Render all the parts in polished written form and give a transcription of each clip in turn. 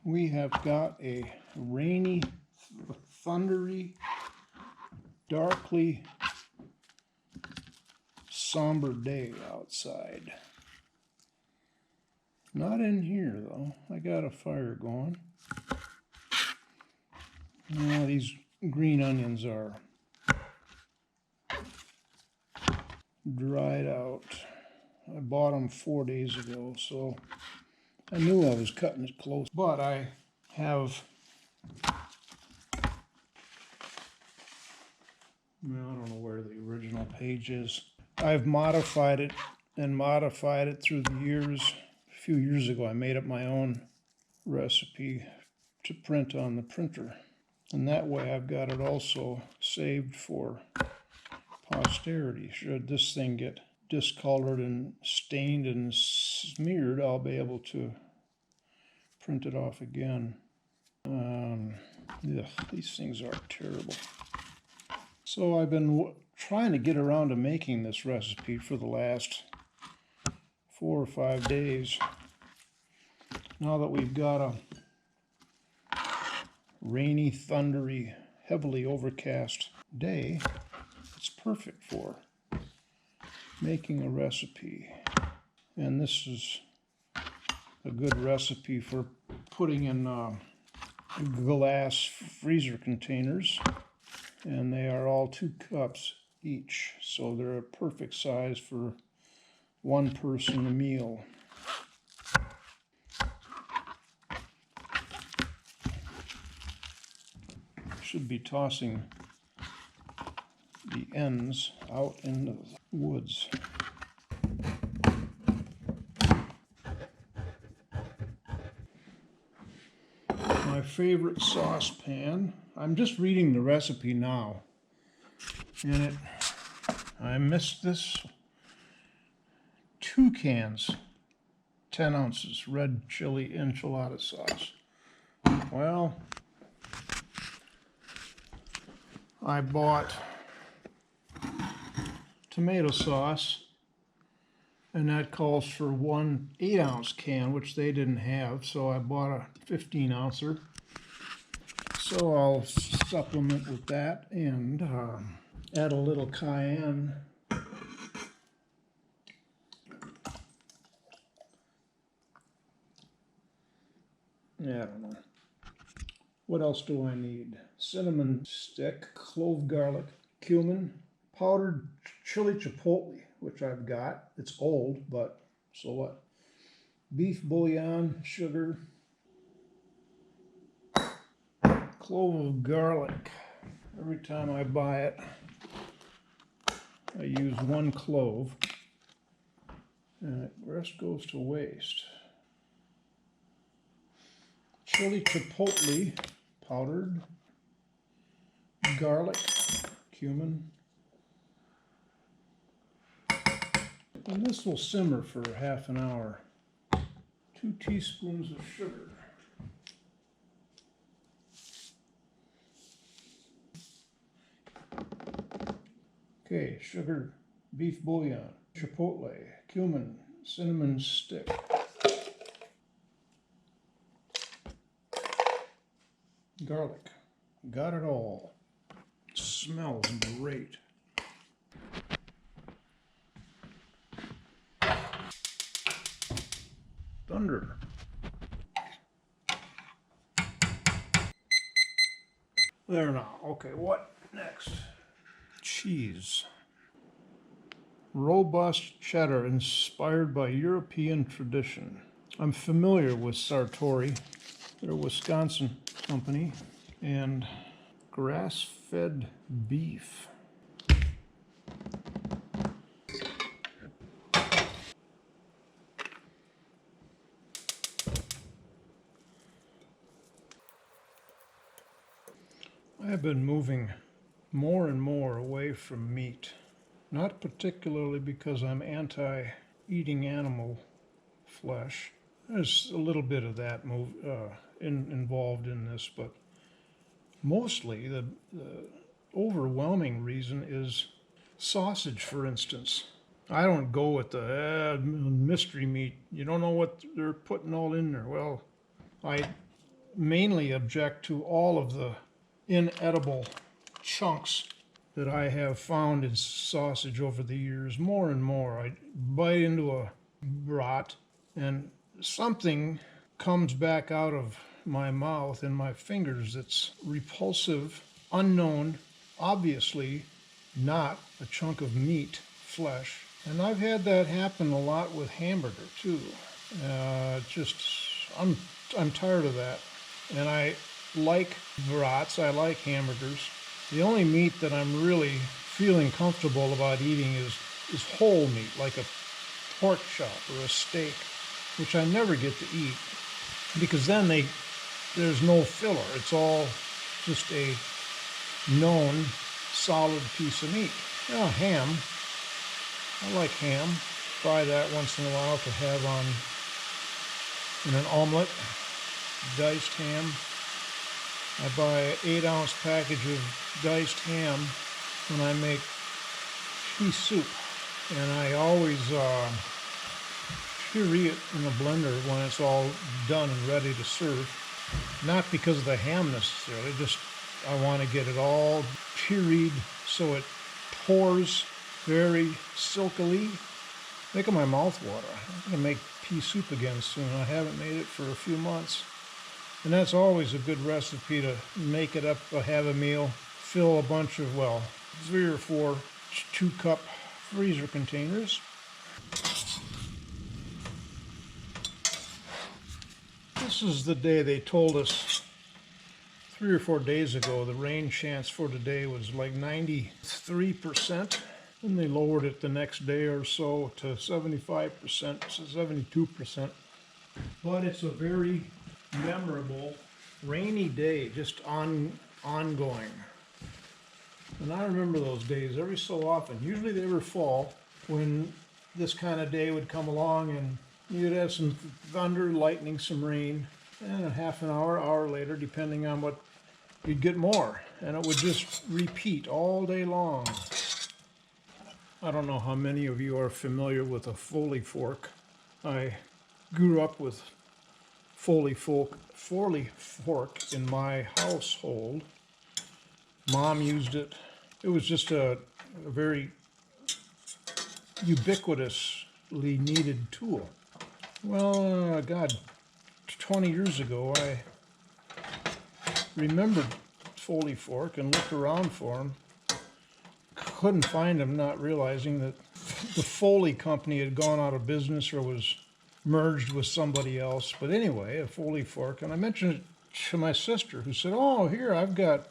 We have got a rainy, thundery, darkly somber day outside. Not in here though. I got a fire going. Now these green onions are dried out. I bought them 4 days ago, so I knew I was cutting it close. But I have, well, I don't know where the original page is. I've modified it and modified it through the years. A few years ago I made up my own recipe to print on the printer. And that way I've got it also saved for posterity. Should this thing get discolored and stained and smeared, I'll be able to print it off again. These things are terrible. So I've been trying to get around to making this recipe for the last 4 or 5 days. Now that we've got a rainy, thundery, heavily overcast day, it's perfect for making a recipe. And this is a good recipe for putting in glass freezer containers. And they are all 2 cups each, so they're a perfect size for 1 person a meal. Should be tossing the ends out into the woods. My favorite saucepan. I'm just reading the recipe now, and I missed this. 2 cans, 10 ounces, red chili enchilada sauce. Well, I bought tomato sauce, and that calls for 1 8-ounce can, which they didn't have, so I bought a 15-ouncer. So I'll supplement with that and add a little cayenne. Yeah, I don't know. What else do I need? Cinnamon stick, clove garlic, cumin, powdered chili chipotle, which I've got. It's old, but so what? Beef bouillon, sugar, clove of garlic. Every time I buy it, I use 1 clove, and the rest goes to waste. Chili chipotle, powdered, garlic, cumin, and this will simmer for half an hour. 2 teaspoons of sugar. Okay, sugar, beef bouillon, chipotle, cumin, cinnamon stick. Garlic. Got it all. Smells great. Thunder. There now. Okay, what next? Cheese. Robust cheddar inspired by European tradition. I'm familiar with Sartori. They're a Wisconsin company. And grass-fed beef. I have been moving more and more away from meat, not particularly because I'm anti-eating animal flesh. There's a little bit of that involved in this, but mostly the overwhelming reason is sausage, for instance. I don't go with the mystery meat. You don't know what they're putting all in there. Well, I mainly object to all of the inedible chunks that I have found in sausage over the years. More and more, I bite into a brat and something comes back out of my mouth and my fingers that's repulsive, unknown, obviously not a chunk of meat, flesh. And I've had that happen a lot with hamburger too. Just, I'm tired of that. And I like brats, I like hamburgers. The only meat that I'm really feeling comfortable about eating is whole meat, like a pork chop or a steak, which I never get to eat because then there's no filler. It's all just a known solid piece of meat. Now, ham, I like ham. Fry that once in a while to have on in an omelet. Diced ham. I buy an 8-ounce package of diced ham when I make pea soup. And I always puree it in a blender when it's all done and ready to serve. Not because of the ham necessarily, just I want to get it all pureed so it pours very silkily. Making my mouth water. I'm going to make pea soup again soon. I haven't made it for a few months. And that's always a good recipe to make it up, have a meal, fill a bunch of, 3 or 4 2-cup freezer containers. This is the day they told us 3 or 4 days ago. The rain chance for today was like 93%. And they lowered it the next day or so to 75%, 72%. But it's a very memorable rainy day, just ongoing. And I remember those days every so often. Usually they were fall when this kind of day would come along and you'd have some thunder, lightning, some rain, and a half an hour, hour later, depending on what, you'd get more. And it would just repeat all day long. I don't know how many of you are familiar with a Foley fork. I grew up with Foley fork in my household. Mom used it. It was just a very ubiquitously needed tool. Well, 20 years ago, I remembered Foley fork and looked around for them. Couldn't find them, not realizing that the Foley company had gone out of business or was merged with somebody else. But anyway, a Foley fork. And I mentioned it to my sister, who said, "Oh, here, I've got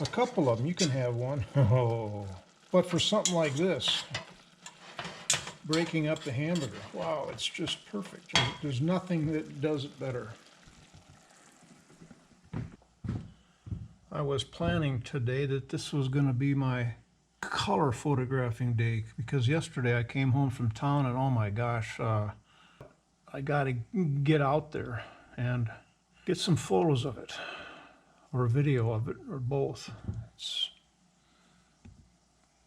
a couple of them. You can have one." Oh, but for something like this, breaking up the hamburger, wow, it's just perfect. There's nothing that does it better. I was planning today that this was going to be my color photographing day because yesterday I came home from town and oh my gosh, I got to get out there and get some photos of it or a video of it or both. It's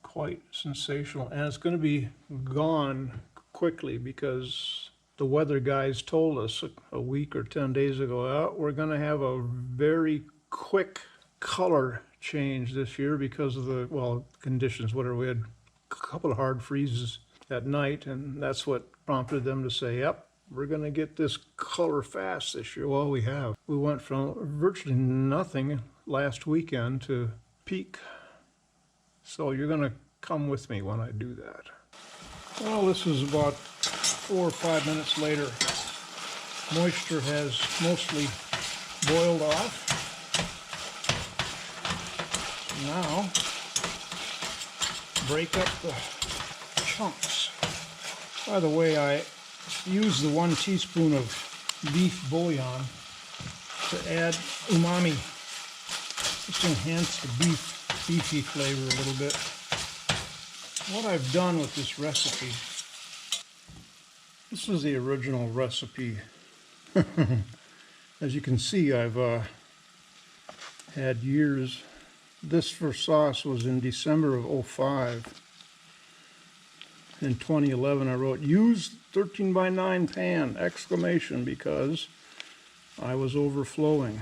quite sensational and it's going to be gone quickly because the weather guys told us a week or 10 days ago, we're going to have a very quick color change this year because of the conditions, whatever. We had a couple of hard freezes at night and that's what prompted them to say, yep, we're going to get this color fast this year. Well, we have. We went from virtually nothing last weekend to peak. So you're going to come with me when I do that. Well, this is about 4 or 5 minutes later. Moisture has mostly boiled off. Now, break up the chunks. By the way, I use the 1 teaspoon of beef bouillon to add umami. Just enhance the beefy flavor a little bit. What I've done with this recipe, this is the original recipe. As you can see, I've had years. This for sauce was in December of 2005. In 2011 I wrote, use 13 by 9 pan, exclamation, because I was overflowing.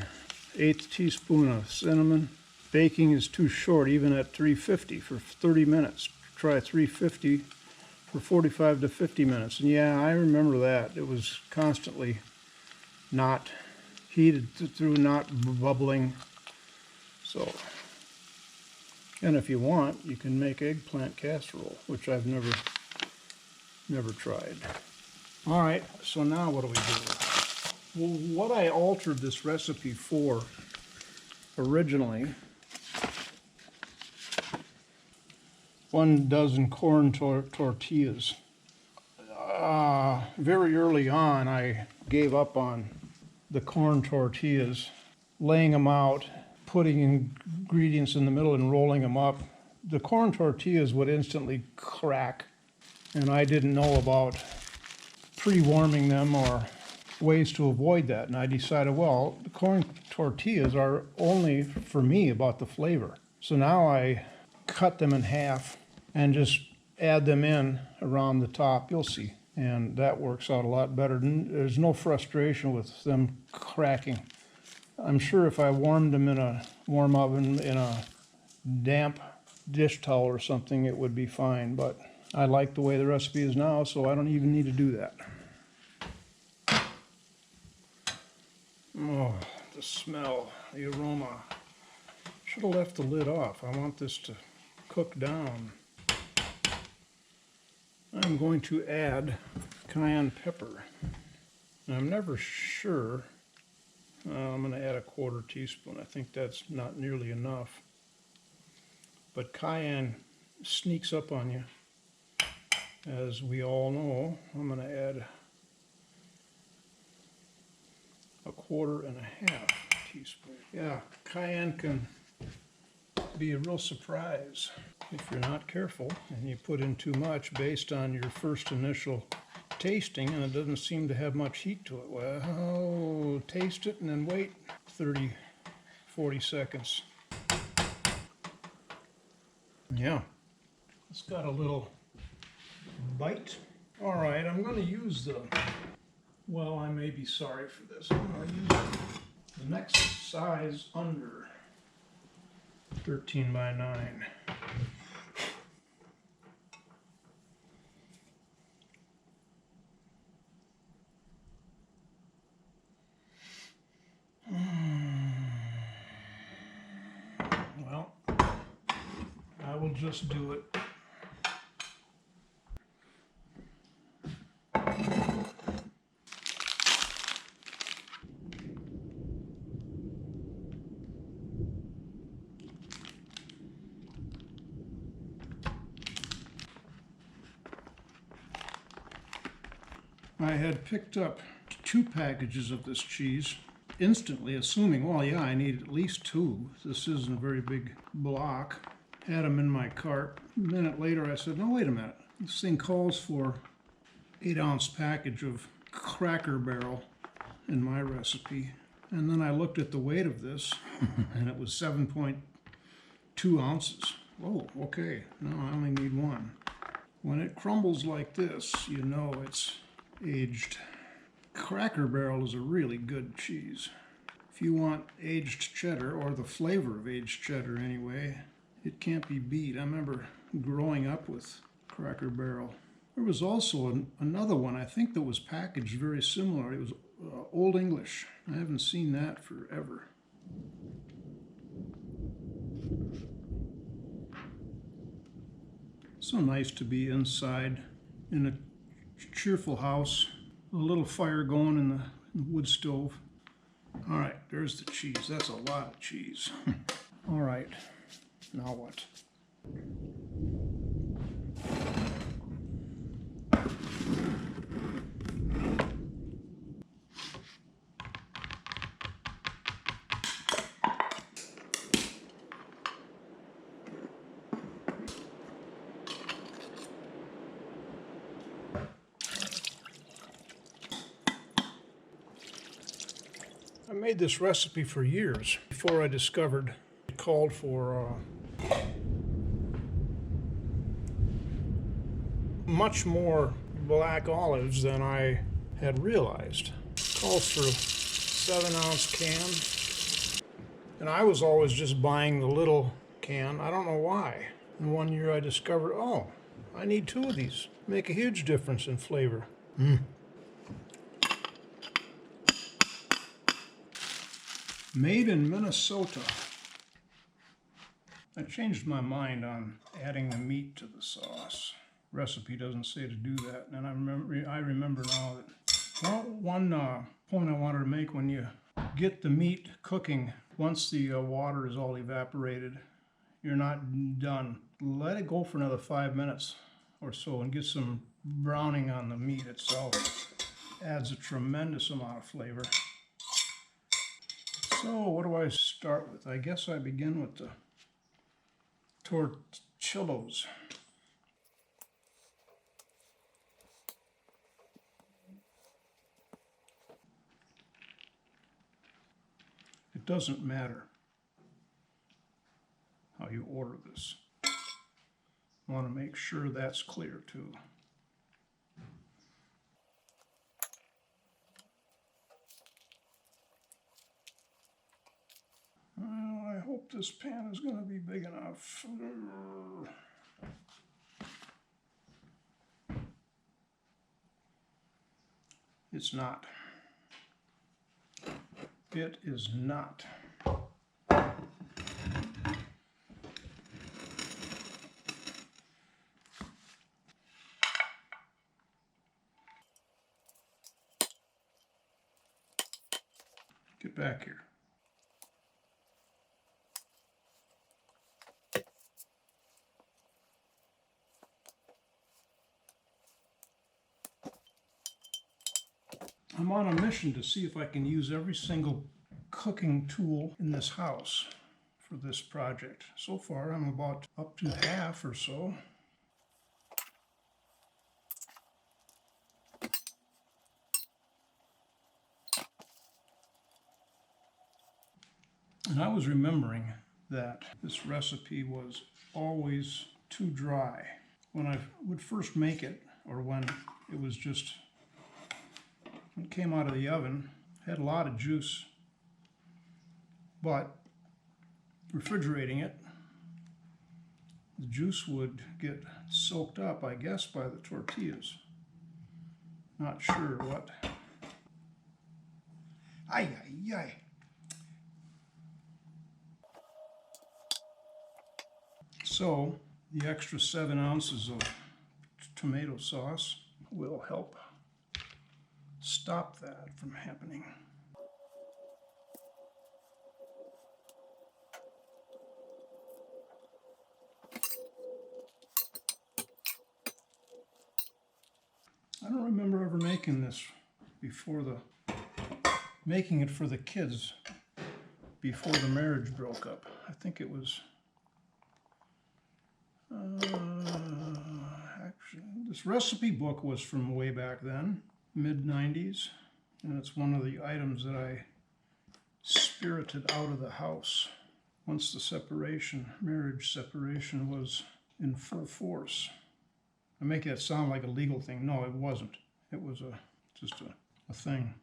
1/8 teaspoon of cinnamon. Baking is too short, even at 350 for 30 minutes. Try 350 for 45 to 50 minutes. And yeah, I remember that. It was constantly not heated through, not bubbling. So, and if you want, you can make eggplant casserole, which I've never tried. All right, so now what do we do? Well, what I altered this recipe for originally, 1 dozen corn tortillas. Very early on, I gave up on the corn tortillas, laying them out, putting ingredients in the middle and rolling them up. The corn tortillas would instantly crack, and I didn't know about pre-warming them or ways to avoid that. And I decided, well, the corn tortillas are only, for me, about the flavor. So now I cut them in half and just add them in around the top. You'll see. And that works out a lot better. There's no frustration with them cracking. I'm sure if I warmed them in a warm oven in a damp dish towel or something, it would be fine. But I like the way the recipe is now, so I don't even need to do that. Oh, the smell, the aroma. Should have left the lid off. I want this to cook down. I'm going to add cayenne pepper. I'm never sure. I'm going to add a 1/4 teaspoon. I think that's not nearly enough. But cayenne sneaks up on you, as we all know. I'm going to add a 1.5 teaspoon. Yeah, cayenne can be a real surprise if you're not careful and you put in too much based on your first initial tasting, and it doesn't seem to have much heat to it. Well, taste it and then wait 30, 40 seconds. Yeah, it's got a little bite. All right, I'm going to use the, well, I may be sorry for this. I'm going to use the next size under 13 by 9. Well, I will just do it. I had picked up 2 packages of this cheese, instantly assuming, well, yeah, I need at least 2. This isn't a very big block. Had them in my cart. A minute later, I said, no, wait a minute. This thing calls for 8-ounce package of Cracker Barrel in my recipe. And then I looked at the weight of this, and it was 7.2 ounces. Oh, okay. No, I only need 1. When it crumbles like this, you know it's aged. Cracker Barrel is a really good cheese. If you want aged cheddar, or the flavor of aged cheddar anyway, it can't be beat. I remember growing up with Cracker Barrel. There was also another one, I think, that was packaged very similar. It was Old English. I haven't seen that forever. So nice to be inside in a cheerful house, a little fire going in the wood stove. All right, there's the cheese. That's a lot of cheese. All right, now what? I made this recipe for years before I discovered it called for much more black olives than I had realized. It calls for 7-ounce can. And I was always just buying the little can. I don't know why. And one year I discovered, oh, I need 2 of these. Make a huge difference in flavor. Made in Minnesota. I changed my mind on adding the meat to the sauce. Recipe doesn't say to do that, and I remember now that, well, one point I wanted to make: when you get the meat cooking, once the water is all evaporated, you're not done. Let it go for another 5 minutes or so and get some browning on the meat itself. Adds a tremendous amount of flavor. So what do I start with? I guess I begin with the tortillas. It doesn't matter how you order this. I want to make sure that's clear too. Well, I hope this pan is going to be big enough. It's not. It is not. Get back here. I'm on a mission to see if I can use every single cooking tool in this house for this project. So far, I'm about up to half or so. And I was remembering that this recipe was always too dry. When I would first make it, or when it was just, when it came out of the oven, it had a lot of juice. But refrigerating it, the juice would get soaked up, I guess, by the tortillas. Not sure what. Ay, ay, ay. So the extra 7 ounces of tomato sauce will help stop that from happening. I don't remember ever making this before making it for the kids before the marriage broke up. I think it was, actually, this recipe book was from way back then, mid-90s, and it's one of the items that I spirited out of the house once the marriage separation was in full force. I make that sound like a legal thing. No, it wasn't. It was just a thing.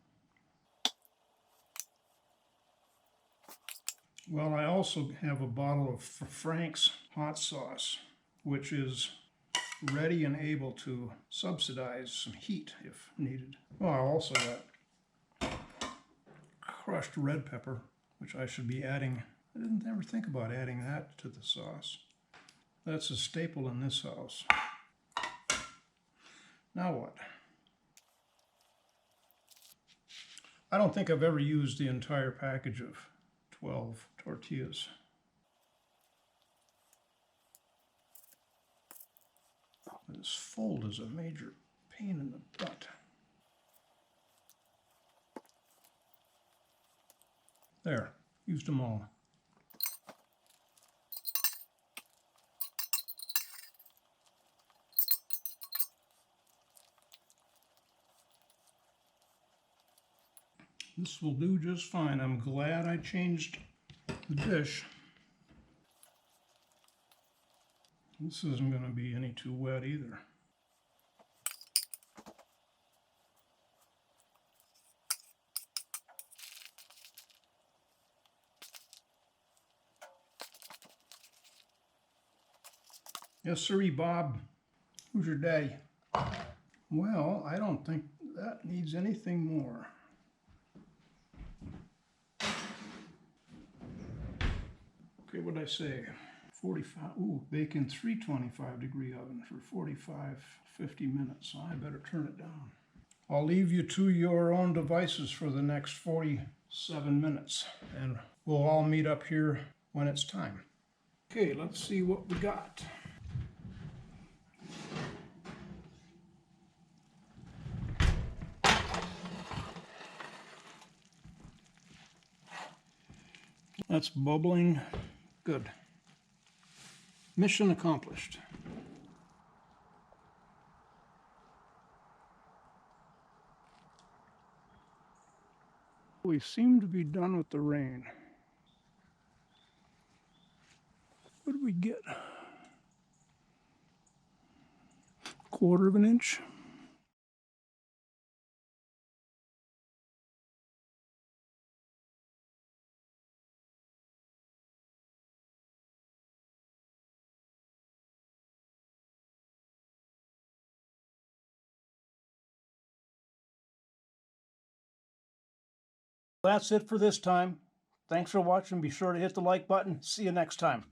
Well, I also have a bottle of Frank's hot sauce, which is ready and able to subsidize some heat if needed. Well, I also got crushed red pepper, which I should be adding. I didn't ever think about adding that to the sauce. That's a staple in this house. Now what? I don't think I've ever used the entire package of 12 tortillas. This fold is a major pain in the butt. There, used them all. This will do just fine. I'm glad I changed the dish. This isn't going to be any too wet either. Yes, sirree, Bob. Who's your daddy? Well, I don't think that needs anything more. Okay, what'd I say? 45, ooh, bake in 325-degree oven for 50 minutes, so I better turn it down. I'll leave you to your own devices for the next 47 minutes, and we'll all meet up here when it's time. Okay, let's see what we got. That's bubbling. Good. Mission accomplished. We seem to be done with the rain. What did we get? 1/4 of an inch? That's it for this time. Thanks for watching. Be sure to hit the like button. See you next time.